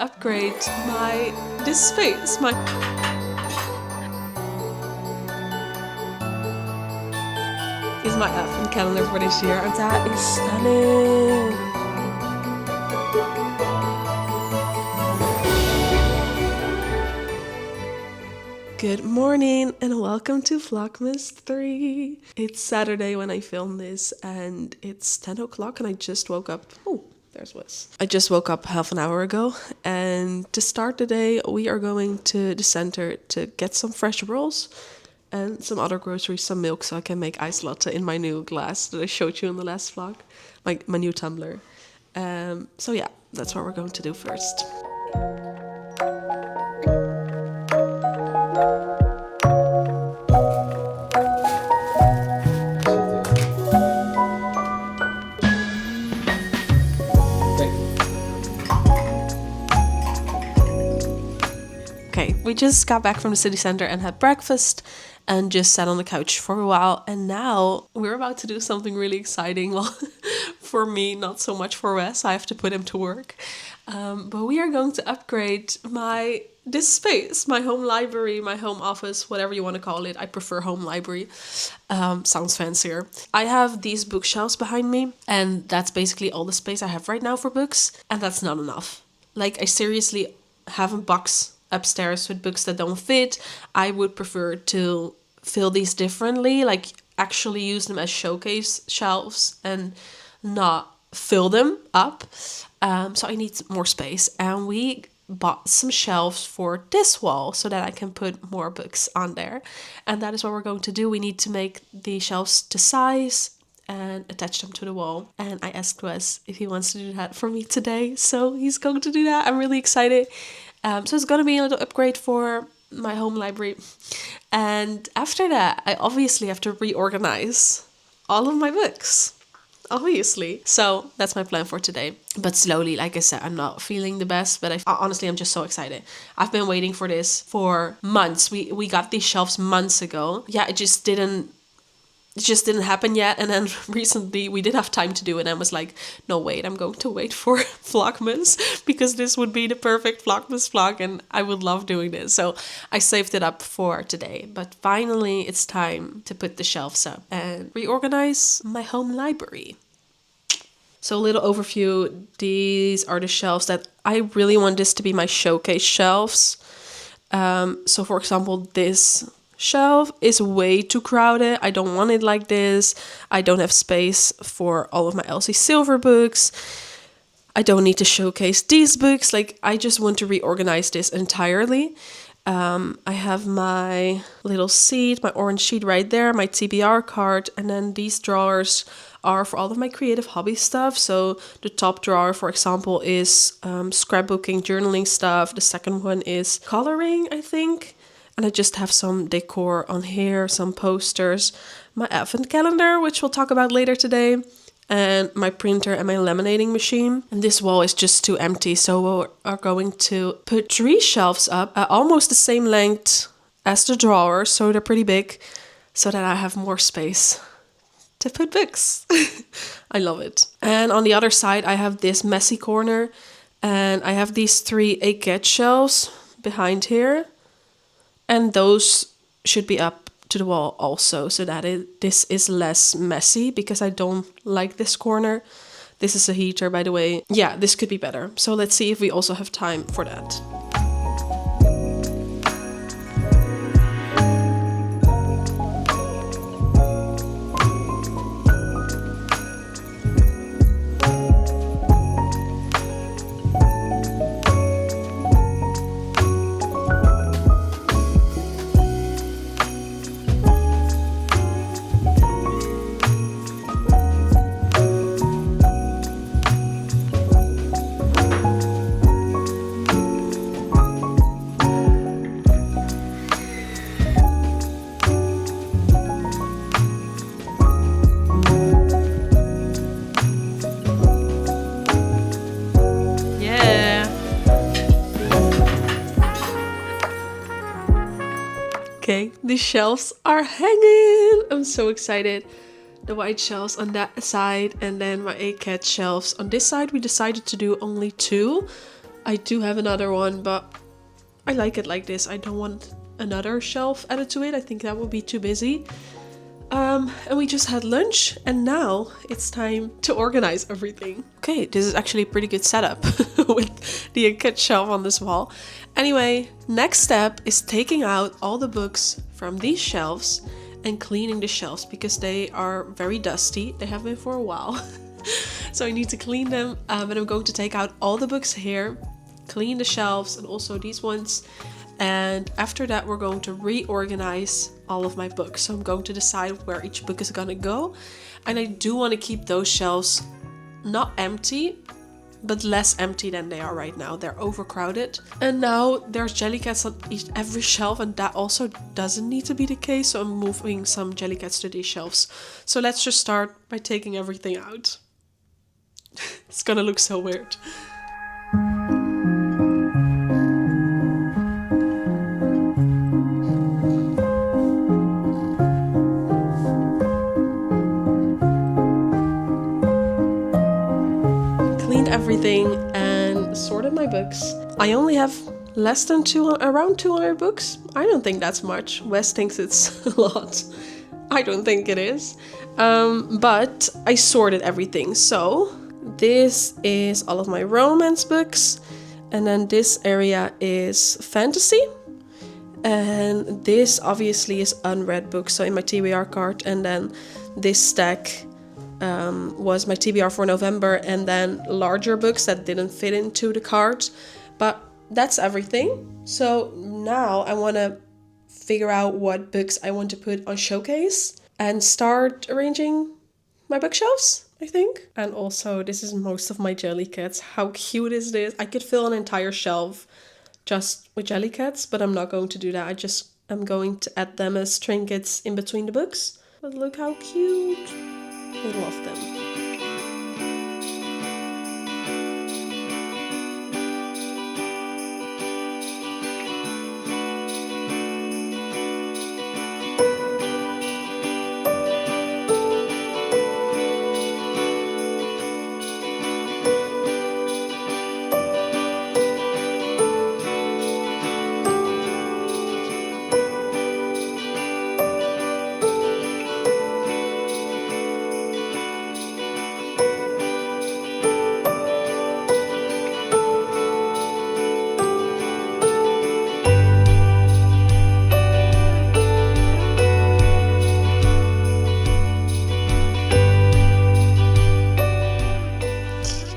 upgrade this space. Is my advent calendar for this year, and that is stunning. Good morning and welcome to Vlogmas 3. It's Saturday when I film this and it's 10 o'clock and I just woke up. Oh, there's Wes. I just woke up half an hour ago, and to start the day we are going to the center to get some fresh rolls and some other groceries, some milk, so I can make iced latte in my new glass that I showed you in the last vlog, my new tumbler. So yeah, that's what we're going to do first. Okay, we just got back from the city center and had breakfast and just sat on the couch for a while, and now we're about to do something really exciting. Well, for me, not so much for Wes. I have to put him to work. But we are going to upgrade this space, my home library, my home office, whatever you want to call it. I prefer home library. Sounds fancier. I have these bookshelves behind me, and that's basically all the space I have right now for books, and that's not enough. Like, I seriously have a box upstairs with books that don't fit. I would prefer to fill these differently, like actually use them as showcase shelves and not fill them up. So I need more space, and we bought some shelves for this wall so that I can put more books on there, and that is what we're going to do. We need to make the shelves to size and attach them to the wall, and I asked Wes if he wants to do that for me today, so he's going to do that. I'm really excited. So it's going to be a little upgrade for my home library. And after that, I obviously have to reorganize all of my books. Obviously. So that's my plan for today. But slowly, like I said, I'm not feeling the best, but honestly, I'm just so excited. I've been waiting for this for months. We got these shelves months ago. Yeah, it just didn't happen yet, and then recently we did have time to do it, and I was like, no, wait, I'm going to wait for Vlogmas, because this would be the perfect Vlogmas vlog and I would love doing this. So I saved it up for today, but finally it's time to put the shelves up and reorganize my home library. So a little overview. These are the shelves that I really want this to be my showcase shelves. So for example, this shelf is way too crowded. I don't want it like this. I don't have space for all of my Elsie Silver books. I don't need to showcase these books. Like, I just want to reorganize this entirely. I have my little sheet, my orange sheet right there, my TBR card, and then these drawers are for all of my creative hobby stuff. So the top drawer, for example, is scrapbooking, journaling stuff. The second one is coloring, I think. And I just have some decor on here, some posters, my advent calendar, which we'll talk about later today, and my printer and my laminating machine. And this wall is just too empty, so we are going to put 3 shelves up, almost the same length as the drawers, so they're pretty big, so that I have more space to put books. I love it. And on the other side, I have this messy corner, and I have these 3 A-cat shelves behind here. And those should be up to the wall also, so that this is less messy, because I don't like this corner. This is a heater, by the way. Yeah, this could be better. So let's see if we also have time for that. Okay, the shelves are hanging. I'm so excited. The white shelves on that side, and then my A-cat shelves on this side. We decided to do only 2 I do have another one, but I like it like this. I don't want another shelf added to it. I think that would be too busy. And we just had lunch, and now it's time to organize everything. Okay, this is actually a pretty good setup with the cut shelf on this wall. Anyway, next step is taking out all the books from these shelves and cleaning the shelves because they are very dusty. They have been for a while. So I need to clean them, and I'm going to take out all the books here, clean the shelves and also these ones. And after that, we're going to reorganize all of my books. So I'm going to decide where each book is gonna go. And I do want to keep those shelves not empty, but less empty than they are right now. They're overcrowded. And now there's Jellycats on every shelf, and that also doesn't need to be the case. So I'm moving some Jellycats to these shelves. So let's just start by taking everything out. It's gonna look so weird. Everything and sorted my books. I only have less than around 200 books. I don't think that's much. Wes thinks it's a lot. I don't think it is. But I sorted everything. So this is all of my romance books, and then this area is fantasy, and this obviously is unread books, so in my TBR cart. And then this stack was my TBR for November, and then larger books that didn't fit into the cart. But that's everything. So now I want to figure out what books I want to put on showcase and start arranging my bookshelves, I think. And also, this is most of my Jellycats. How cute is this? I could fill an entire shelf just with Jellycats, but I'm not going to do that. I'm going to add them as trinkets in between the books. But look how cute. I love them.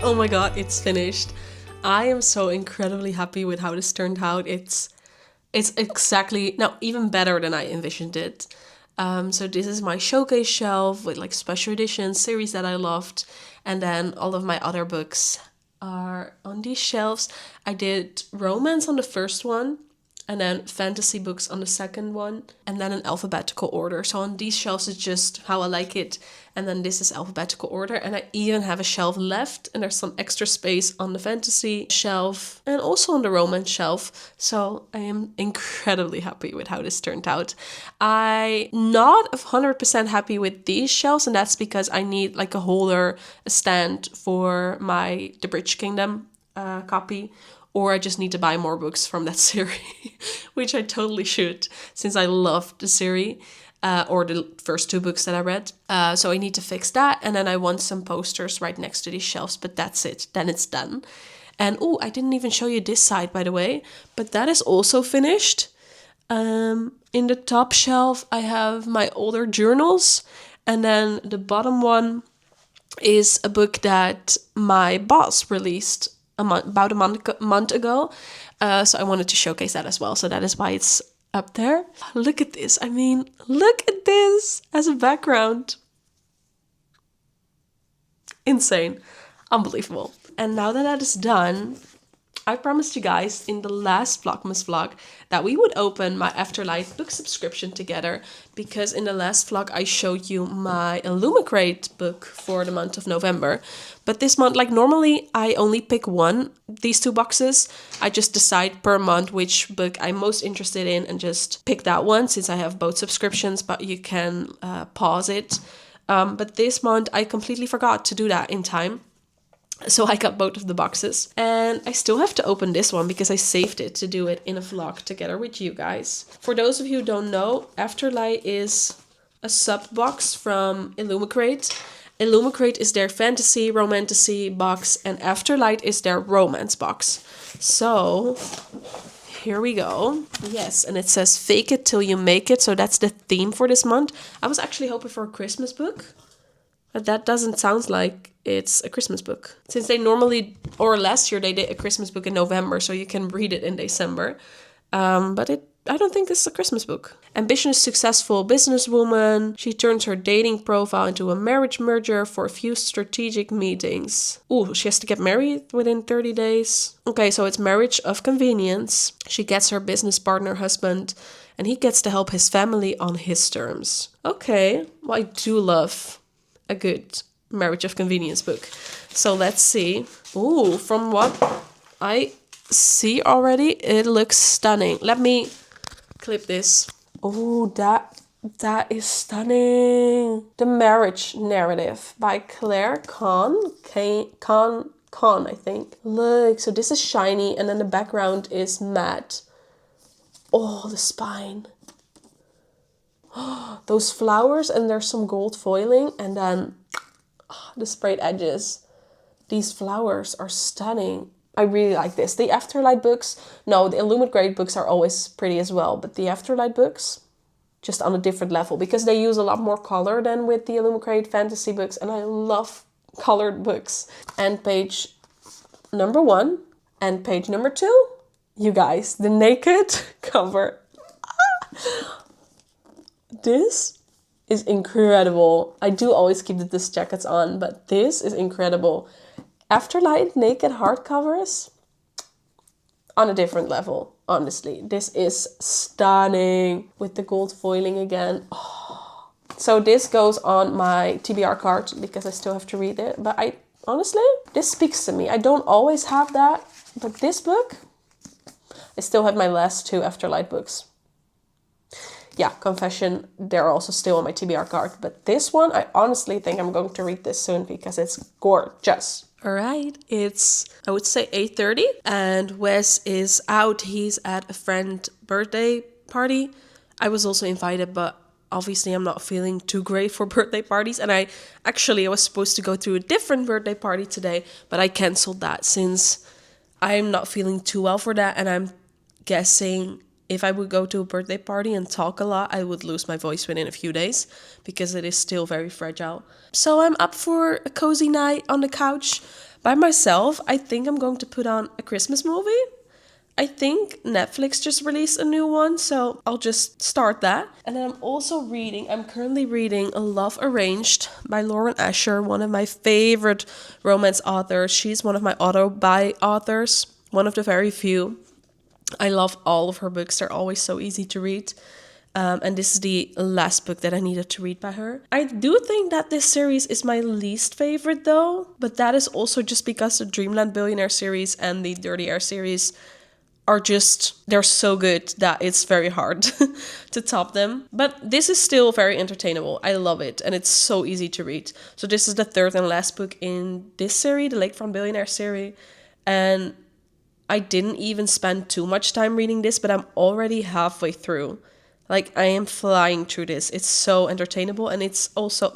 Oh my god, it's finished. I am so incredibly happy with how this turned out. It's exactly, no, even better than I envisioned it. So this is my showcase shelf with like special editions, series that I loved. And then all of my other books are on these shelves. I did romance on the first one, and then fantasy books on the second one, and then in alphabetical order. So on these shelves it's just how I like it, and then this is alphabetical order. And I even have a shelf left, and there's some extra space on the fantasy shelf and also on the romance shelf. So I am incredibly happy with how this turned out. I'm not 100% happy with these shelves, and that's because I need like a holder, a stand for The Bridge Kingdom copy. Or I just need to buy more books from that series, which I totally should, since I loved the series, or the first two books that I read. So I need to fix that. And then I want some posters right next to these shelves, but that's it. Then it's done. And oh, I didn't even show you this side, by the way, but that is also finished. In the top shelf, I have my older journals. And then the bottom one is a book that my boss released about a month ago. So I wanted to showcase that as well. So that is why it's up there. Look at this. I mean, look at this as a background. Insane. Unbelievable. And now that that is done, I promised you guys in the last Vlogmas vlog that we would open my Afterlight book subscription together, because in the last vlog I showed you my Illumicrate book for the month of November. But this month, like normally I only pick one, these two boxes. I just decide per month which book I'm most interested in and just pick that one, since I have both subscriptions, but you can pause it. But this month I completely forgot to do that in time. So I got both of the boxes. And I still have to open this one because I saved it to do it in a vlog together with you guys. For those of you who don't know, Afterlight is a sub box from Illumicrate. Illumicrate is their fantasy, romantasy box, and Afterlight is their romance box. So here we go. Yes, and it says fake it till you make it. So that's the theme for this month. I was actually hoping for a Christmas book, but that doesn't sound like it's a Christmas book. Since they normally, or last year they did a Christmas book in November, so you can read it in December. But I don't think this is a Christmas book. Ambition is successful businesswoman. She turns her dating profile into a marriage merger for a few strategic meetings. Ooh, she has to get married within 30 days. Okay, so it's marriage of convenience. She gets her business partner husband, and he gets to help his family on his terms. Okay, well, I do love a good marriage of convenience book. So let's see. Ooh, from what I see already, it looks stunning. Let me clip this. Oh, that is stunning. The Marriage Narrative by Claire Kahn, I think. Look, so this is shiny and then the background is matte. Oh, the spine. Those flowers, and there's some gold foiling, and then the sprayed edges. These flowers are stunning. I really like this. The Afterlight books, no, the Illumicrate books are always pretty as well, but the Afterlight books, just on a different level, because they use a lot more color than with the Illumicrate fantasy books, and I love colored books. And page number 1 and page number 2, you guys, the naked cover. This is incredible. I do always keep the disc jackets on, but this is incredible. Afterlight naked hardcovers on a different level, honestly. This is stunning with the gold foiling again. Oh. So this goes on my TBR card because I still have to read it. But honestly, this speaks to me. I don't always have that, but this book, I still have my last 2 Afterlight books. Yeah, confession, they're also still on my TBR card. But this one, I honestly think I'm going to read this soon because it's gorgeous. All right, it's, I would say 8:30 and Wes is out. He's at a friend's birthday party. I was also invited, but obviously I'm not feeling too great for birthday parties. And I was supposed to go to a different birthday party today, but I canceled that since I'm not feeling too well for that. And I'm guessing if I would go to a birthday party and talk a lot, I would lose my voice within a few days because it is still very fragile. So I'm up for a cozy night on the couch by myself. I think I'm going to put on a Christmas movie. I think Netflix just released a new one, so I'll just start that. And then I'm currently reading A Love Arranged by Lauren Asher, one of my favorite romance authors. She's one of my auto-buy authors, one of the very few. I love all of her books. They're always so easy to read. And this is the last book that I needed to read by her. I do think that this series is my least favorite though. But that is also just because the Dreamland Billionaire series and the Dirty Air series are they're so good that it's very hard to top them. But this is still very entertainable. I love it. And it's so easy to read. So this is the 3rd and last book in this series, the Lakefront Billionaire series. And I didn't even spend too much time reading this, but I'm already halfway through. Like, I am flying through this. It's so entertainable, and it's also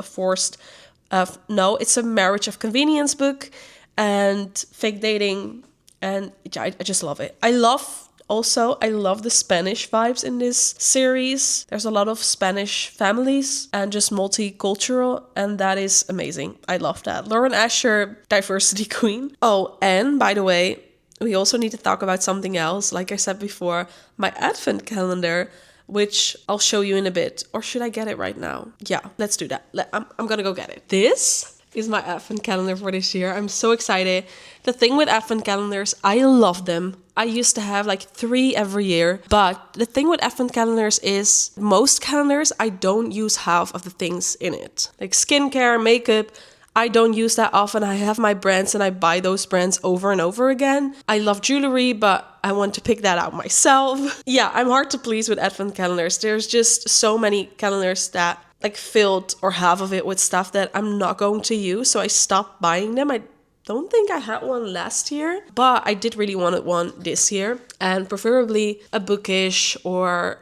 it's a marriage of convenience book and fake dating, and I just love it. I love the Spanish vibes in this series. There's a lot of Spanish families and just multicultural, and that is amazing. I love that. Lauren Asher, diversity queen. Oh, and by the way, we also need to talk about something else. Like I said before, my advent calendar, which I'll show you in a bit. Or should I get it right now? Yeah, let's do that. I'm gonna go get it. This is my advent calendar for this year. I'm so excited. The thing with advent calendars, I love them. I used to have like 3 every year. But the thing with advent calendars is most calendars, I don't use half of the things in it. Like skincare, makeup, I don't use that often. I have my brands and I buy those brands over and over again. I love jewelry, but I want to pick that out myself. Yeah, I'm hard to please with advent calendars. There's just so many calendars that like filled or half of it with stuff that I'm not going to use. So I stopped buying them. I don't think I had one last year, but I did really wanted one this year, and preferably a bookish or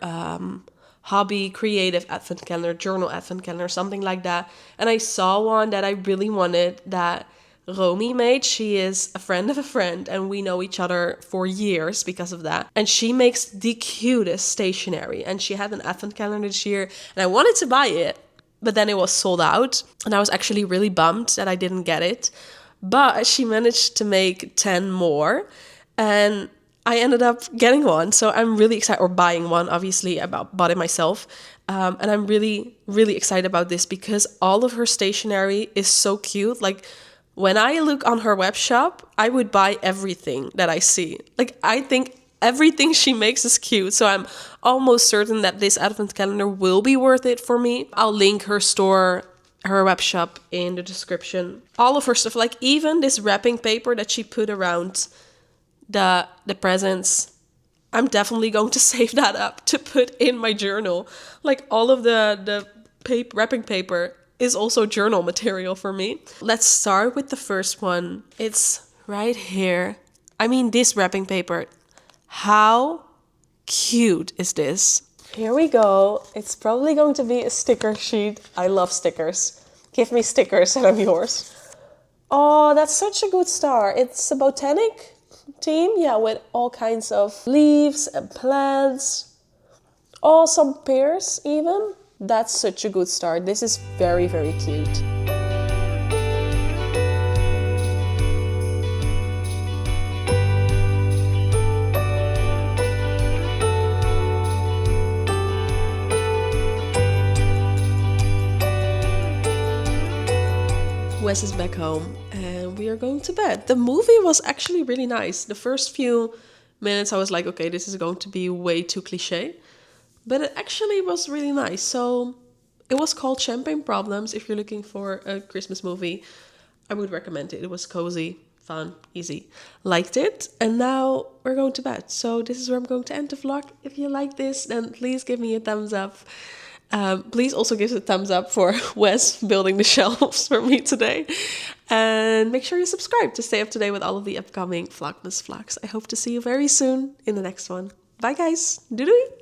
hobby creative advent calendar, journal advent calendar, something like that. And I saw one that I really wanted that Romy made. She is a friend of a friend, and we know each other for years because of that. And she makes the cutest stationery, and she had an advent calendar this year, and I wanted to buy it, but then it was sold out, and I was actually really bummed that I didn't get it. But she managed to make 10 more, and I ended up getting one. So I'm really excited, or buying one, obviously. I bought it myself. And I'm really, really excited about this because all of her stationery is so cute. Like, when I look on her web shop, I would buy everything that I see. Like, I think everything she makes is cute. So I'm almost certain that this advent calendar will be worth it for me. I'll link her store, her web shop, in the description. All of her stuff, like even this wrapping paper that she put around the presents, I'm definitely going to save that up to put in my journal. Like, all of the wrapping paper is also journal material for me. Let's start with the first one. It's right here. I mean, this wrapping paper, how cute is this? Here we go. It's probably going to be a sticker sheet. I love stickers. Give me stickers and I'm yours. Oh, that's such a good start. It's a botanic theme, yeah, with all kinds of leaves and plants. Oh, some pears even. That's such a good start. This is very, very cute. Wes is back home and we are going to bed. The movie was actually really nice. The first few minutes I was like, okay, this is going to be way too cliche. But it actually was really nice. So it was called Champagne Problems. If you're looking for a Christmas movie, I would recommend it. It was cozy, fun, easy. Liked it. And now we're going to bed. So this is where I'm going to end the vlog. If you like this, then please give me a thumbs up. Please also give a thumbs up for Wes building the shelves for me today. And make sure you subscribe to stay up to date with all of the upcoming Vlogmas vlogs. I hope to see you very soon in the next one. Bye guys. Doei doei.